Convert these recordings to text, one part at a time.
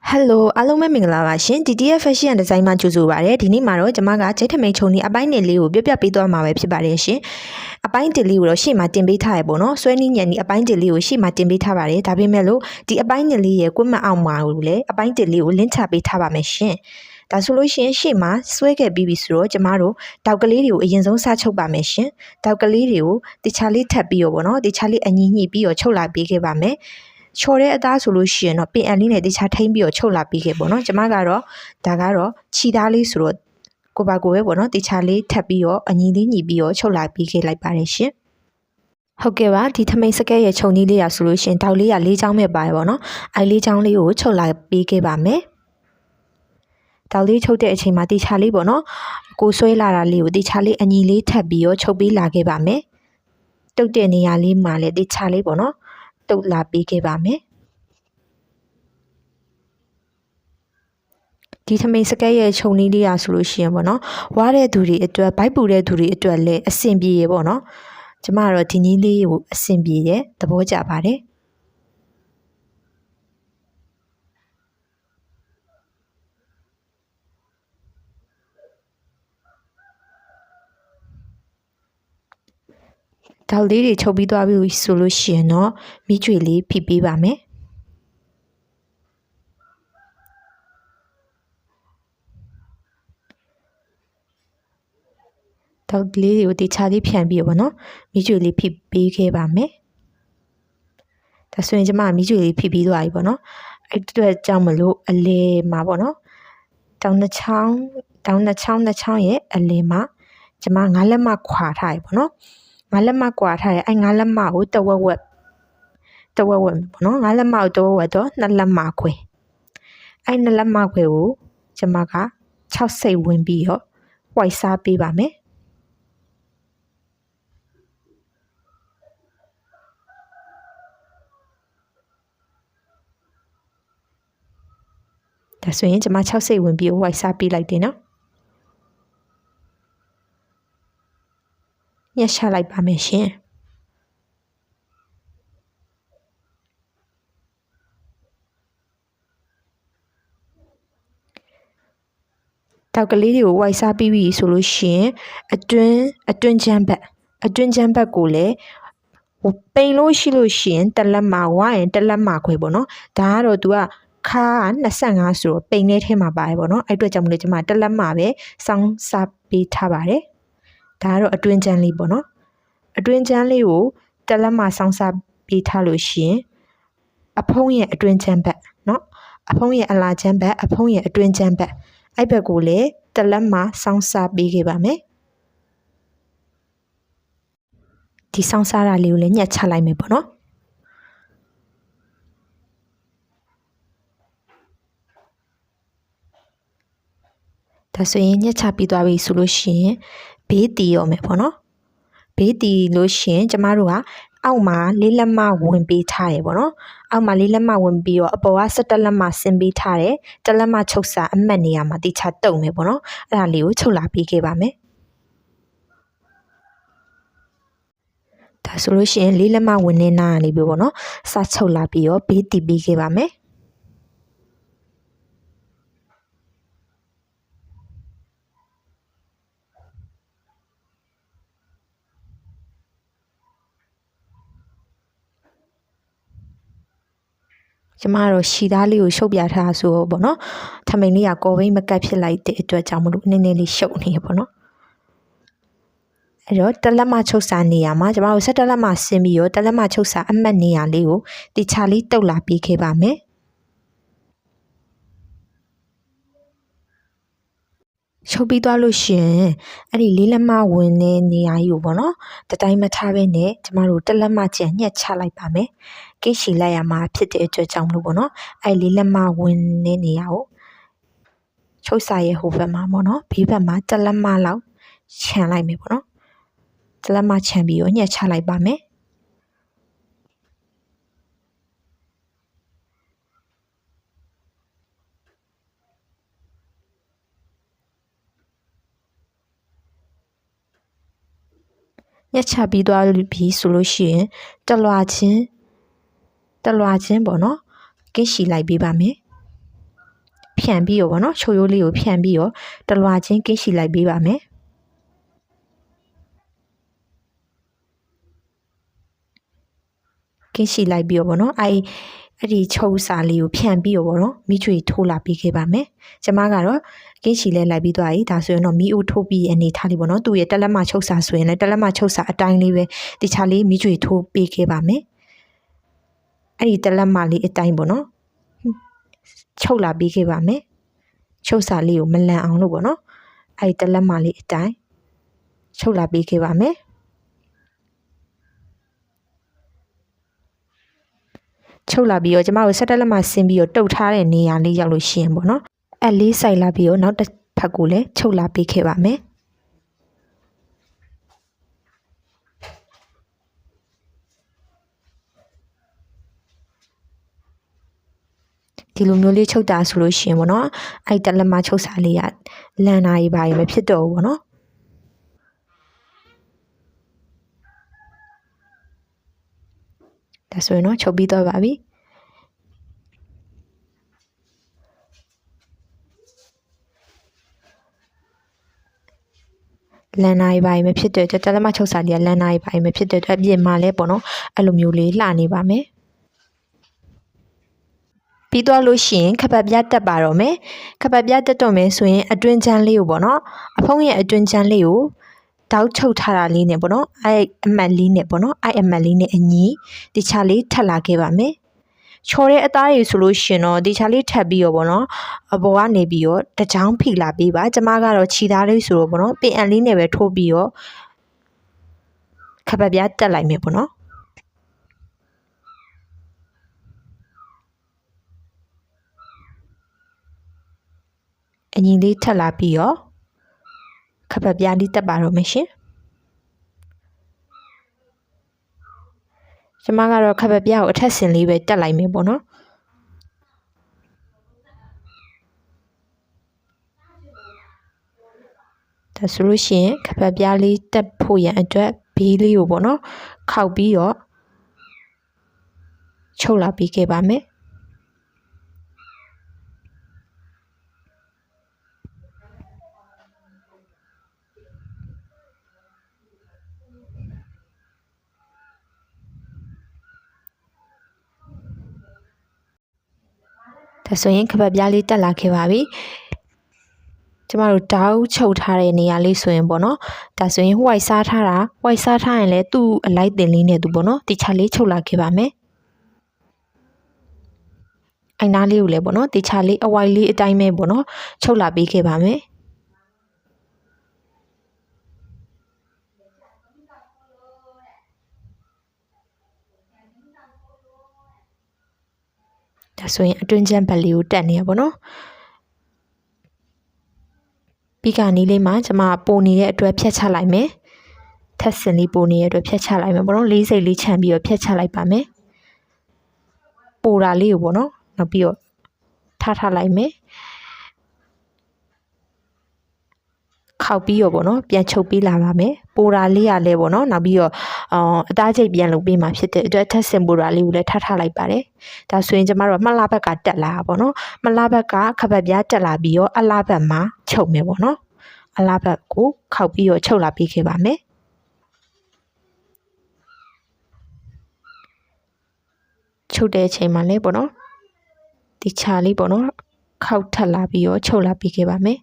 Hello အားလုံးပဲမင်္ဂလာပါရှင် DTF Fashion Design မှာကြိုဆိုပါရစေဒီနေ့မှာတော့ကျွန်မကဂျိတ်ထမိန်ချုံနေအပိုင်းနယ်လေးကိုပြပြပေးသွားမှာပဲဖြစ်ပါတယ်ရှင်အပိုင်းတစ်လေးကိုတော့ရှေ့မှာတင်ပေးထားရပေါ့နော်ဆွဲနည်းညံဒီအပိုင်းတစ်လေးကိုရှေ့မှာတင်ပေးထားပါတယ်ဒါပေမဲ့လို့ဒီအပိုင်းနယ်လေးရဲ့ကွတ်မအောင်မှာကိုလည်းအပိုင်းတစ်လေးကိုလင်းချပေးထားပါမယ်ရှင်ဒါဆိုလို့ရှိရင်ရှေ့မှာဆွဲခဲ့ပြီးပြီဆိုတော့ကျမတို့တောက်ကလေးတွေကိုအရင်ဆုံးစချုပ်ပါမယ်ရှင်တောက်ကလေးတွေကိုတခြားလေးထပ်ပြီးတော့ပေါ့နော်တခြားလေးအညီညှိပြီးတော့ချုပ်လာပေးခဲ့ပါမယ်ချော်တဲ့အသားဆိုလို့ရှိရင်တော့ပင်အန်လေးနဲ့တခြားထိမ့်ပြီးတော့ချုပ်လာပြီးခဲ့ပေါ့နော်ကျမကတော့ဒါကတော့ခြီသားလေးဆိုတော့ကိုပါကိုပဲပေါ့နော်တခြားလေးထပ်ပြီးတော့အညီလေးညီပြီးတော့ချုပ်လာပြီးခဲ့လိုက်ပါတယ်ရှင်ဟုတ်ကဲ့ပါဒီထမိန်စကဲရဲ့ခြုံကြီးလေးရဆိုလို့ရှိရင်တောက်လေးက၄ချောင်းပဲပါတယ်ပေါ့နော်အဲ၄ချောင်းလေးကိုချုပ်လာပြီးခဲ့ပါမယ်တောက်လေးချုပ်တဲ့အချိန်မှာတခြားလေးပေါ့နော်ကိုဆွဲလာတာလေးကိုတခြားလေးအညီလေးထပ်ပြီးတော့ချုပ်ပေးလာခဲ့ပါမယ်တုတ်တဲ့နေရာလေးမှာလည်းတခြားလေးပေါ့နော်တုတ်လာပေးခဲ့ပါမယ်ဒီထမိန်စကဲရဲ့ခြုံနည်းလေးရဆိုလို့ရှိရင်ပေါ့နော်ဝါတဲ့သူတွေအတွက်ဘိုက်ပူတဲ့သူတွေအတွက်လည်းအဆင်ပြေရပေါ့နော်ကျမကတော့ဒီနည်းလေးကိုအဆင်ပြေတယ်သဘောကျပါတယ်တောက်လေးတွေချုပ်ပြီးသွားပြီဆိုလို့ရှိရင်တော့မိကျွေလေးဖိပေးပါမယ်တောက်ကလေးတွေကိုတခြားလေးဖြန့်ပြီးပေါ့နော်မိကျွေလေးဖိပေးခဲ့ပါမယ်ဒါဆိုရင်ကျမမိကျွေလေးဖိပြီးသွားပြီပေါ့နော်အဲ့အတွက်ကြောင့်မလို့အလဲမှာပေါ့နော်တောင်နှချောင်းရဲ့အလဲမှာကျမငါးလက်မခွာထားရပေါ့နော်ငါးလက်မကွာထားတယ်အဲ့ငါးလက်မကိုတဝက်ဝက်ပေါ့နော်ငါးလက်မကိုတဝက်ဝက်တော့နှစ်လက်မခွဲအဲ့နှစ်လက်မခွဲကိုကျမက6စိတ်ဝင်ပြီးတော့ဝိုက်စားပေးပါမယ်ဒါဆိုရင်ကျမ6စိတ်ဝင်ပြီးဝိုက်စားပေးလိုက်တယ်နော်ညှက်ချလိုက်ပါမယ်ရှင်တောက်ကလေးတွေကိုဝိုက်စားပြီးပြီဆိုလို့ရှိရင်အတွင်းချမ်းဘက်ကိုလည်းပိန်လို့ရှိလို့ရှိရင်တစ်လက်မဝါရင်တစ်လက်မခွဲပေါ့နော်ဒါကတော့ तू ကခါ25ဆိုတော့ပိန်ထဲထဲမှာပါတယ်ပေါ့နော်အဲ့အတွက်ကြောင့်မလို့ကျွန်မတစ်လက်မပဲစောင်းစားပေးထားပါတယ်ဒါကတော့အတွင်းချမ်းလေးပေါ့နော်အတွင်းချမ်းလေးကိုတစ်လက်မစောင်းစားပေးထားလို့ရှိရင်အဖုံးရဲ့အတွင်းချမ်းဘက်နော်အဖုံးရဲ့အလာချမ်းဘက်အဖုံးရဲ့အတွင်းချမ်းဘက်အဲ့ဘက်ကိုလည်းတစ်လက်မစောင်းစားပေးခဲ့ပါမယ်ဒီစောင်းစားတာလေးကိုလည်းညှက်ချလိုက်မယ်ပေါ့နော်ဒါဆိုရင်ညှက်ချပြီးသွားပြီဆိုလို့ရှိရင်ဘေးတီရောမယ်ပေါ့နော်ဘေးတီလို့ရှိရင်ကျမတို့ကအောက်မှာလေးလက်မဝင်ပေးထားတယ်ပေါ့နော်အောက်မှာလေးလက်မဝင်ပြီးတော့အပေါ်က17လက်မဆင်းပေးထားတယ်တစ်လက်မချုပ်စာအမှတ်နေရာမှာတိချတုံမယ်ပေါ့နော်အဲ့ဒါလေးကိုချုပ်လာပေးခဲ့ပါမယ်ဒါဆိုလို့ရှိရင်လေးလက်မဝင်နေနာနေပြီပေါ့နော်စချုပ်လာပြီးတော့ဘေးတီပေးခဲ့ပါမယ်ကျမတို့ရှီသားလေးကိုရှုပ်ပြထားဆိုတော့ပေါ့နော်ထမိန်လေးကကော်ဘိန်းမကတ်ဖြစ်လိုက်တဲ့အတွက်ကြောင့်မလို့နည်းနည်းလေးရှုပ်နေရပေါ့နော်အဲ့တော့တစ်လက်မချုပ်စာနေရာမှာကျမတို့17လက်မဆင်းပြီးတော့တစ်လက်မချုပ်စာအမှတ်နေရာလေးကိုတိချာလေးတုတ်လာပြီးခဲ့ပါမယ်ချုပ်ပြီးသွားလို့ရှိရင်အဲ့ဒီလေးလက်မဝင်တဲ့နေရာကြီးကိုပေါ့နော်တတိုင်းမထားဘဲနဲ့ကျမတို့တစ်လက်မကျန်ညှက်ချလိုက်ပါမယ်ကိရှီလိုက်ရမှာဖြစ်တဲ့အတွက်ကြောင့်မလို့ပေါ့နော်အဲ့လေးလက်မဝင်တဲ့နေရာကိုချုပ်စာရဲ့ဟိုဘက်မှာပေါ့နော်ဘေးဘက်မှာတစ်လက်မလောက်ခြံလိုက်မယ်ပေါ့နော်တစ်လက်မခြံပြီးတော့ညှက်ချလိုက်ပါမယ်ညှက်ချပြီးသွားပြီဆိုလို့ရှိရင်တလွာချင်းပေါ့နော်ကိရှီလိုက်ပေးပါမယ် ဖြန့်ပြီးရောပေါ့နော်ချုပ်ရိုးလေးကိုဖြန့်ပြီးရောတလွာချင်းကင်းရှိလိုက်ပေးပါမယ်ကင်းရှိလိုက်ပြီးရောပေါ့နော်အဲ့ဒီချုပ်စာလေးကိုဖြန့်ပြီးရောပေါ့နော်မိချွေထိုးလာပေးခဲ့ပါမယ်ကျမကတော့ကင်းရှိလဲလိုက်ပြီးသွားပြီဒါဆိုရင်တော့မီအိုထိုးပြီးအနေထားလေးပေါ့နော်သူ့ရဲ့တက်လက်မချုပ်စာဆိုရင်လည်းတက်လက်မချုပ်စာအတိုင်းလေးပဲတခြားလေးမိချွေထိုးပေးခဲ့ပါမယ်အဲ့ဒီတက်လက်မလေးအတိုင်းပေါ့နော်ချုပ်လာပေးခဲ့ပါမယ်ချုပ်စာလေးကိုမလန်အောင်လို့ပေါ့နော်အဲ့ဒီတက်လက်မလေးအတိုင်းချုပ်လာပေးခဲ့ပါမယ်ချုပ်လာပြီးတော့ကျမတို့ဆက်တက်လက်မဆင်းပြီးတော့တုတ်ထားတဲ့နေရာလေးရောက်လို့ရှိရင်ပေါ့နော်အဲ့လေးဆိုင်လာပြီးတော့နောက်တစ်ဖက်ကိုလည်းချုပ်လာပေးခဲ့ပါမယ်ဒီလိုမျိုးလေးချုပ်တာဆိုလို့ရှိရင်ပေါ့နော်အဲ့တက်လက်မချုပ်စာလေးကလန်နာကြီးပါရင်မဖြစ်တော့ဘူးပေါ့နော်ဒါဆိုရင်တော့ချုပ်ပြီးတော့ပါပြီလန်နာရီပိုင်းမဖြစ်တဲ့တက်လက်မချုပ်စာလေးကလန်နာရီပိုင်းမဖြစ်တဲ့အတွက်ပြင်မှာလဲပေါ့နော်အဲ့လိုမျိုးလေးလှနေပါမယ်ပြီးတော့လို့ရှိရင်ခပတ်ပြတ်တက်ပါတော့မယ်ခပတ်ပြတ်တက်တော့မယ်ဆိုရင်အတွင်းချမ်းလေးကိုပေါ့နော်အဖုံးရဲ့အတွင်းချမ်းလေးကိုတောက်ချုပ်ထားတာလေးနဲ့ပေါ့နော်အဲ့အမှတ်လေးနဲ့ပေါ့နော်အဲ့အမှတ်လေးနဲ့အညီတခြားလေးထပ်လာခဲ့ပါမယ်ချော်တဲ့အသားရည်ဆိုလို့ရှင်တော့တခြားလေးထပ်ပြီးတော့ပေါ့နော်အပေါ်ကနေပြီးတော့တချောင်းဖိလာပေးပါကျမကတော့ခြိသားလေးဆိုတော့ပေါ့နော်ပင်အန်လေးနဲ့ပဲထိုးပြီးတော့ခပတ်ပြတ်တက်လိုက်မယ်ပေါ့နော်အညီလေးထပ်လာပြီးတော့ခပတ်ပြားလေးတက်ပါတော့မယ်ရှင်ကျမကတော့ခပတ်ပြားကိုအထက်ဆင်လေးပဲတက်လိုက်မယ်ပေါ့နော်ဒါဆိုလို့ရှိရင်ခပတ်ပြားလေးတက်ဖို့ရန်အတွက်ဘေးလေးကိုပေါ့နော်ခောက်ပြီးတော့ချုပ်လာပြီးခဲ့ပါမယ်ဒါဆိုရင်ခပတ်ပြားလေးတက်လာခဲ့ပါပြီကျမတို့တောက်ချုပ်ထားတဲ့နေရာလေးဆိုရင်ပေါ့နော်ဒါဆိုရင် white စားထားတာ white စားထားရင်လည်းသူ့အလိုက်တင်လေးနဲ့သူပေါ့နော်တခြားလေးချုပ်လာခဲ့ပါမယ်အိုင်နာလေးကိုလည်းပေါ့နော်တခြားလေးအဝိုင်လေးအတိုင်းပဲပေါ့နော်ချုပ်လာပေးခဲ့ပါမယ်ဒါဆိုရင်အတွင်းချမ်းဘက်လေးကိုတက်နေရပါတော့ပြီးကနီးလေးမှာကျမပိုနေတဲ့အတွက်ဖြတ်ချလိုက်မယ်ထက်စင်လေးပိုနေတဲ့အတွက်ဖြတ်ချလိုက်မယ်ပေါ့နော်လေးစိတ်လေးခြံပြီးတော့ဖြတ်ချလိုက်ပါမယ်ပိုတာလေးကိုပေါ့နော်နောက်ပြီးတော့ထားလိုက်မယ်ခောက်ပြီးတော့ပေါ့နော်ပြန်ချုပ်ပေးလာပါမယ်ပိုတာလေးရလဲပေါ့နော်နောက်ပြီးတော့အသားချိတ်ပြန်လုပ်ပေးမှာဖြစ်တဲ့အတွက်ထက်စင်ပိုတာလေးကိုလည်းထားလိုက်ပါတယ်ဒါဆိုရင်ကျမတို့မှလာဘက်ကတက်လာပါပေါ့နော်မှလာဘက်ကခပတ်ပြားတက်လာပြီးတော့အလားဘက်မှာချုပ်မယ်ပေါ့နော်အလားဘက်ကိုခောက်ပြီးတော့ချုပ်လာပေးခဲ့ပါမယ်ချုပ်တဲ့အချိန်မှာလည်းပေါ့နော်ဒီချာလေးပေါ့နော်ခောက်ထပ်လာပြီးတော့ချုပ်လာပေးခဲ့ပါမယ်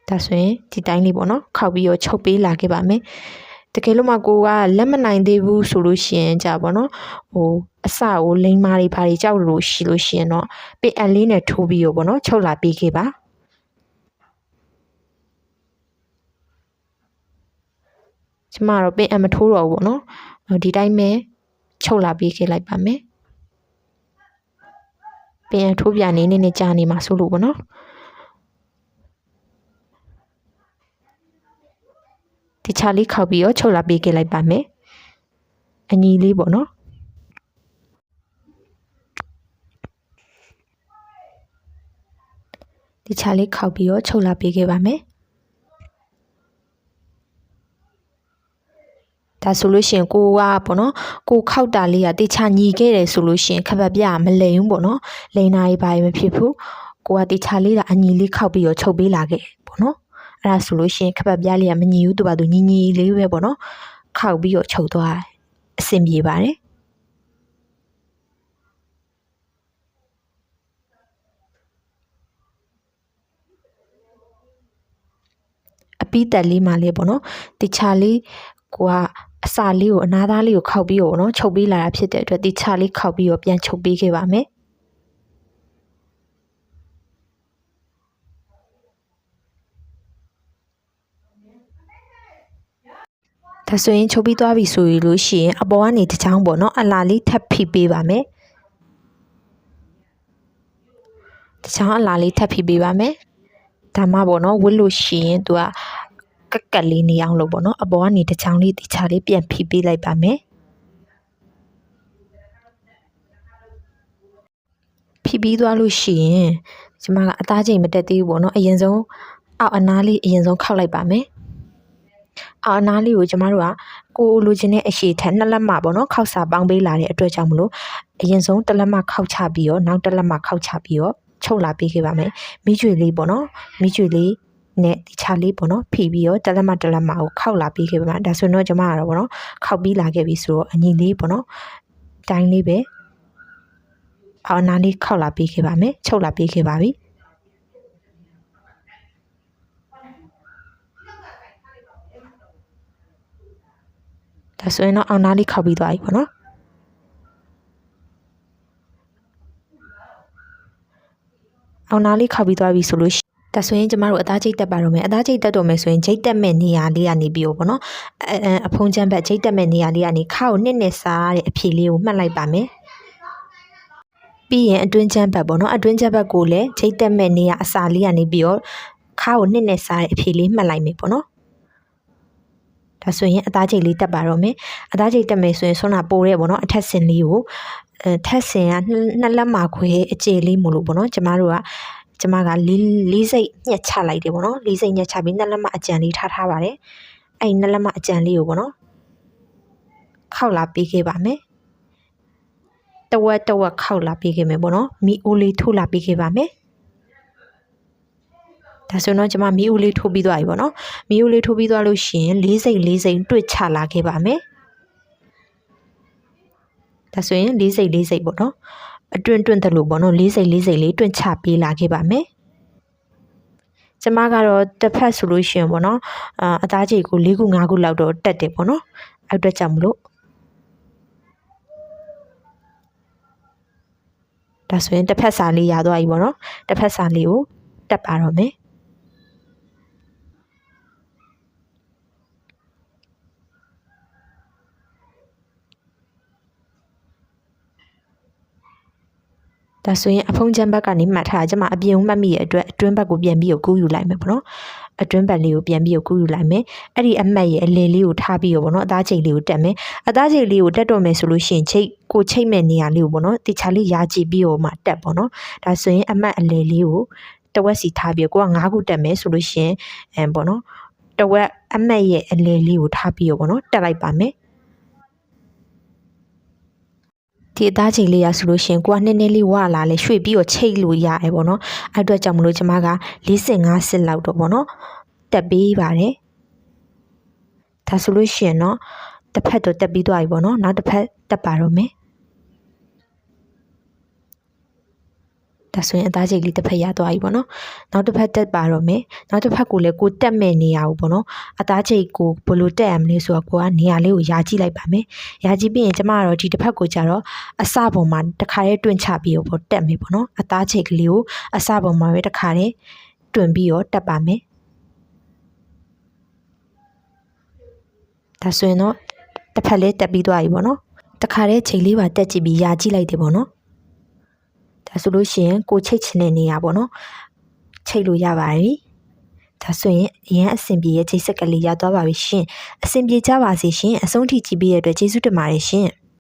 ဒါဆိုရင်ဒီတိုင်းလေးပေါ့နော်ခောက်ပြီးတော့ချုပ်ပေးလာခဲ့ပါမယ်တကယ်လို့မှကိုကလက်မနိုင်သေးဘူးဆိုလို့ရှိရင်ကြာပေါ့နော်အစကိုလိမ္မာတွေဘာတွေကြောက်လို့ရှိလို့ရှိရင်တော့ပင်အန်လေးနဲ့ထိုးပြီးတော့ပေါ့နော်ချုပ်လာပေးခဲ့ပါကျမတော့ပင်အန်မထိုးတော့ဘူးပေါ့နော်ဒီတိုင်းပဲချုပ်လာပေးခဲ့လိုက်ပါမယ်ပင်အန်ထိုးပြနေနေကြာနေမှာဆိုလို့ပေါ့နော်တခြားလေးခောက်ပြီးတော့ချုပ်လာပေးခဲ့လိုက်ပါမယ်အညီလေးပေါ့နော်တခြားလေးခောက်ပြီးတော့ချုပ်လာပေးခဲ့ပါမယ် ဒါဆိုလို့ရှိရင်ကိုကပေါ့နော်ကိုခောက်တာလေးကတေချာညီခဲ့တယ်ဆိုလို့ရှိရင်ခပ်ပပြမလိမ်ဘူးပေါ့နော်လိမ်နာရေးပါမဖြစ်ဘူးကိုကတေချာလေးကအညီလေးခောက်ပြီးတော့ချုပ်ပေးလာခဲ့ပေါ့နော်အဲ့ဒါဆိုလို့ရှိရင်ခပ်ပပြလေးကမညီဘူးသူကသူညီညီလေးပဲပေါ့နော်ခောက်ပြီးတော့ချုပ်သွားအဆင်ပြေပါတယ်အပီးတက်လေးမှလေးပေါ့နော်တေချာလေးကိုကအစာလေးကိုအနားသားလေးကိုခောက်ပြီးတော့နော်ချုပ်ပေးလာတာဖြစ်တဲ့အတွက်တေချာလေးခောက်ပြီးတော့ပြန်ချုပ်ပေးခဲ့ပါမယ်ဒါဆိုရင်ချုပ်ပြီးသွားပြီဆိုရလို့ရှိရင်အပေါ်ကနေတစ်ချောင်းပေါ့နော်အလာလေးထပ်ဖိပေးပါမယ်တစ်ချောင်းအလာလေးထပ်ဖိပေးပါမယ်ဒါမှပေါ့နော်ဝတ်လို့ရှိရင်သူကကက်လေးနေအောင်လို့ပေါ့နော်အပေါ်ကနေတစ်ချောင်းလေးတိချာလေးပြန်ဖိပေးလိုက်ပါမယ်ဖိပြီးသွားလို့ရှိရင်ကျမကအသားချိန်မတက်သေးဘူးပေါ့နော်အရင်ဆုံးအောက်အနားလေးအရင်ဆုံးခောက်လိုက်ပါမယ်အောက်အနားလေးကိုကျမတို့ကကိုလိုချင်တဲ့အရှိထက်2လက်မပေါ့နော်ခောက်စာပေါင်းပေးလာတဲ့အတွက်ကြောင့်မလို့အရင်ဆုံး1လက်မခောက်ချပြီးတော့နောက်1လက်မခောက်ချပြီးတော့ချုပ်လာပေးခဲ့ပါမယ်မိကျွေလေးပေါ့နော်မိကျွေလေးနဲ့တခြားလေးပေါ့နော်ဖိပြီးတော့1လက်မကိုခောက်လာပေးခဲ့ပါမယ်ဒါဆိုတော့ကျမကတော့ပေါ့နော်ခောက်ပြီးလာခဲ့ပြီဆိုတော့အညီလေးပေါ့နော်တိုင်းလေးပဲအော်နာလေးခောက်လာပေးခဲ့ပါမယ်ချုပ်လာပေးခဲ့ပါပြီဒါဆိုရင်တော့အောက်နားလေးခောက်ပြီးသွားပြီပေါ့နော်အောက်နားလေးခောက်ပြီးသွားပြီဆိုလို့ဒါဆိုရင်ကျမတို့အသားချိတ်တက်ပါတော့မယ်အသားချိတ်တက်တော့မယ်ဆိုရင်ချိတ်တက်မဲ့နေရာလေးကနေပြီးတော့ပေါ့နော်အဖုံးချမ်းဘက်ချိတ်တက်မဲ့နေရာလေးကနေခါကိုနှစ်စားတဲ့အဖြေလေးကိုမှတ်လိုက်ပါမယ်ပြီးရင်အတွင်းချမ်းဘက်ပေါ့နော်အတွင်းချမ်းဘက်ကိုလည်းချိတ်တက်မဲ့နေရာအစာလေးကနေပြီးတော့ခါကိုနှစ်စားတဲ့အဖြေလေးမှတ်လိုက်မယ်ပေါ့နော်ဒါဆိုရင်အသားချိတ်လေးတက်ပါတော့မယ်အသားချိတ်တက်မယ်ဆိုရင်ဆွမ်းနာပိုးရဲပေါ့နော်အထက်စင်လေးကိုထက်စင်က2လက်မခွဲအကျယ်လေးမို့လို့ပေါ့နော်ကျမကလေးစိတ်ညှက်ချလိုက်တယ်ပေါ့နော်လေးစိတ်ညှက်ချပြီး2လက်မအကြံလေးထားပါတယ်အဲ့2လက်မအကြံလေးကိုပေါ့နော်ခောက်လာပေးခဲ့ပါမယ်တဝက်ခောက်လာပေးခဲ့မယ်ပေါ့နော်မီအိုးလေးထိုးလာပေးခဲ့ပါမယ်ဒါဆိုတော့ကျမမီအိုးလေးထိုးပြီးသွားပြီပေါ့နော်မီအိုးလေးထိုးပြီးသွားလို့ရှိရင်လေးစိတ်တွေ့ချလာခဲ့ပါမယ်ဒါဆိုရင်လေးစိတ်ပေါ့နော်အတွင်းတယ်လို့ပေါ့နော်လေးစိတ်လေးတွန့်ချပေးလာခဲ့ပါမယ်ကျမကတော့တစ်ဖက်ဆိုလို့ရှိရင်ပေါ့နော်အသားချိတ်ကို4ခု5ခုလောက်တော့တက်တယ်ပေါ့နော်အဲ့အတွက်ကြောင့်မလို့ဒါဆိုရင်တစ်ဖက်စာလေးရသွားပြီပေါ့နော်တစ်ဖက်စာလေးကိုတက်ပါတော့မယ်ဒါဆိုရင်အဖုံးချမ်းဘက်ကနေမှတ်ထားကြမှာအပြင်မှတ်မိရဲ့အတွက်အတွင်းဘက်ကိုပြန်ပြီးကိုကူးယူလိုက်မယ်ပေါ့နော်အတွင်းဘက်လေးကိုပြန်ပြီးကူးယူလိုက်မယ်အဲ့ဒီအမှတ်ရဲ့အလယ်လေးကိုထားပြီးတော့ပေါ့နော်အသားချိတ်လေးကိုတက်မယ်အသားချိတ်လေးကိုတက်တော့မယ်ဆိုလို့ရှိရင်ချိတ်မဲ့နေရာလေးကိုပေါ့နော်တခြားလေးရာကြည့်ပြီးတော့မှတက်ပေါ့နော်ဒါဆိုရင်အမှတ်အလယ်လေးကိုတဝက်စီထားပြီးကိုက9ခုတက်မယ်ဆိုလို့ရှိရင်ပေါ့နော်တဝက်အမှတ်ရဲ့အလယ်လေးကိုထားပြီးတော့ပေါ့နော်တက်လိုက်ပါမယ်ဒီအသားချိန်လေးရဆိုလို့ရှင်ကိုကနည်းနည်းလေးဝလာလဲရွှေ့ပြီးတော့ချိတ်လို့ရတယ်ပေါ့နော်အဲ့အတွက်ကြောင့်မလို့ကျမက45စစ်လောက်တော့ပေါ့နော်တက်ပေးပါတယ်ဒါဆိုလို့ရှင်တော့တစ်ဖက်တော့တက်ပြီးသွားပြီပေါ့နော်နောက်တစ်ဖက်တက်ပါတော့မယ်ဒါဆိုရင်အသားချိတ်လေးတစ်ဖက်ရသွားပြီပေါ့နော်နောက်တစ်ဖက်တက်ပါတော့မယ်နောက်တစ်ဖက်ကိုလည်းကိုတက်မဲ့နေရဘူးပေါ့နော်အသားချိတ်ကိုဘယ်လိုတက်ရမလဲဆိုတော့ကိုကနေရာလေးကိုယာကြည့်လိုက်ပါမယ်ယာကြည့်ပြီးရင်ကျမကတော့ဒီတစ်ဖက်ကိုကြတော့အစပုံမှာတစ်ခါတည်းတွန့်ချပြီးတော့တက်မယ်ပေါ့နော်အသားချိတ်ကလေးကိုအစပုံမှာပဲတစ်ခါတည်းတွန့်ပြီးတော့တက်ပါမယ်ဒါဆိုရင်တော့တစ်ဖက်လေးတက်ပြီးသွားပြီပေါ့နော်တစ်ခါတည်းချိန်လေးပါတက်ကြည့်ပြီးယာကြည့်လိုက်တယ်ပေါ့နော်ဒါဆိုလို့ရှိရင်ကိုချိတ်ချင်တဲ့နေရာပေါ့နော်ချိတ်လို့ရပါပြီဒါဆိုရင်အရင်အဆင်ပြေရဲ့ချိတ်ဆက်ကလေးရသွားပါပြီရှင်အဆင်ပြေကြပါစေရှင်အဆုံးထိကြည့်ပြီးရတဲ့အတွက်ကျေးဇူးတင်ပါတယ်ရှင်